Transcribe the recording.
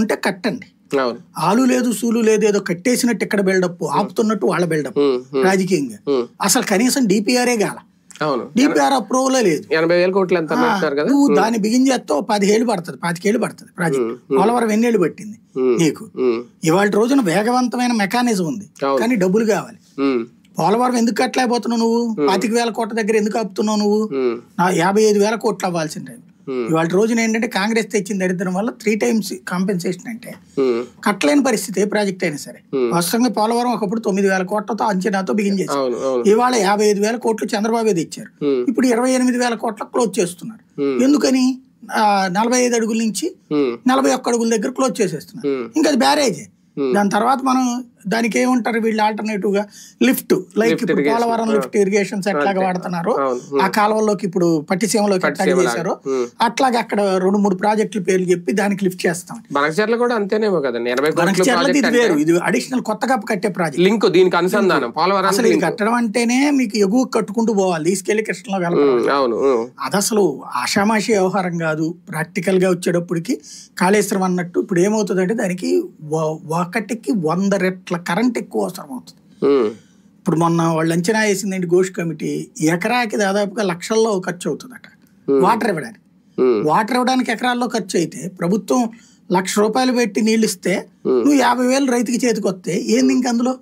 ఉంటే కట్టండి. ఆలు లేదు సూలు లేదు ఏదో కట్టేసినట్టు ఇక్కడ బిల్డప్ ఆపుతున్నట్టు వాళ్ళ బిల్డప్ రాజకీయంగా. అసలు కనీసం డిపిఆర్ఏ గాల, డిపిఆర్ అప్రూవల్ లేదు. 80,000 కోట్లు ఎంత కదా, నువ్వు దాన్ని బిగిన్ చేస్తావు 10 ఏళ్ళు పడుతుంది, 25 ఏళ్ళు పడుతుంది ప్రాజెక్ట్. పోలవరం ఎన్నేళ్ళు పట్టింది నీకు? ఇవాళ రోజున వేగవంతమైన మెకానిజం ఉంది కానీ డబ్బులు కావాలి. పోలవరం ఎందుకు కట్టలేకపోతున్నావు నువ్వు? 25,000 కోట్ల దగ్గర ఎందుకు ఆపుతున్నావు నువ్వు? 55,000 కోట్లు అవ్వాల్సిన టైం. ఇవాళ రోజున ఏంటంటే కాంగ్రెస్ తెచ్చిన దరిద్రం వల్ల 3 times కాంపెన్సేషన్ అంటే కట్టలేని పరిస్థితి ఏ ప్రాజెక్ట్ అయినా సరే. వాస్తవంగా పోలవరం ఒకప్పుడు 9,000 కోట్లతో అంచనాతో బిగిన్ చేశారు. ఇవాళ 55,000 కోట్లు చంద్రబాబు తెచ్చారు. ఇప్పుడు 28,000 కోట్ల క్లోజ్ చేస్తున్నారు. ఎందుకని? 45 అడుగుల నుంచి 41 అడుగుల దగ్గర క్లోజ్ చేసేస్తున్నారు. ఇంకా అది బ్యారేజే. దాని తర్వాత మనం దానికి ఏమంటారు వీళ్ళు ఆల్టర్నేటివ్ గా లిఫ్ట్, లైక్ ఇప్పుడు పోలవరం లిఫ్ట్ ఇరిగేషన్స్ ఎట్లాగా వాడుతున్నారు, ఆ కాలువల్లోకి ఇప్పుడు పట్టిసీమలోకి ఎట్లాగా చేశారో అట్లాగే అక్కడ 2-3 ప్రాజెక్టుల పేర్లు చెప్పి దానికి లిఫ్ట్ చేస్తాం. బనకచెర్ల కూడా అంతేనేమో కదండి, ఇది వేరు, ఇది అడిషనల్ కొత్తగా కట్టే ప్రాజెక్ట్. లింక్ దీనికి అనుసంధానం. పోలవరం అసలు ఇది కట్టడం అంటేనే మీకు ఎగువ కట్టుకుంటూ పోవాలి, తీసుకెళ్లి కృష్ణలో కలపాలి. అది అసలు ఆషామాషి వ్యవహారం కాదు. ప్రాక్టికల్ గా వచ్చేటప్పటికి కాళేశ్వరం అన్నట్టు ఇప్పుడు ఏమవుతుందంటే దానికి ఒకటికి 100 రెట్ల కరెంట్ ఎక్కువ అవసరం అవుతుంది. ఇప్పుడు మొన్న వాళ్ళు అంచనా వేసిందండి ఘోష్ కమిటీ, ఎకరాకి దాదాపుగా లక్షల్లో ఖర్చు అవుతుందట వాటర్ ఇవ్వడానికి. వాటర్ ఇవ్వడానికి ఎకరాల్లో ఖర్చు అయితే ప్రభుత్వం ₹1,00,000 పెట్టి నీళ్ళు ఇస్తే నువ్వు 50,000 రైతుకి చేతికి వస్తే ఏంది ఇంక అందులో?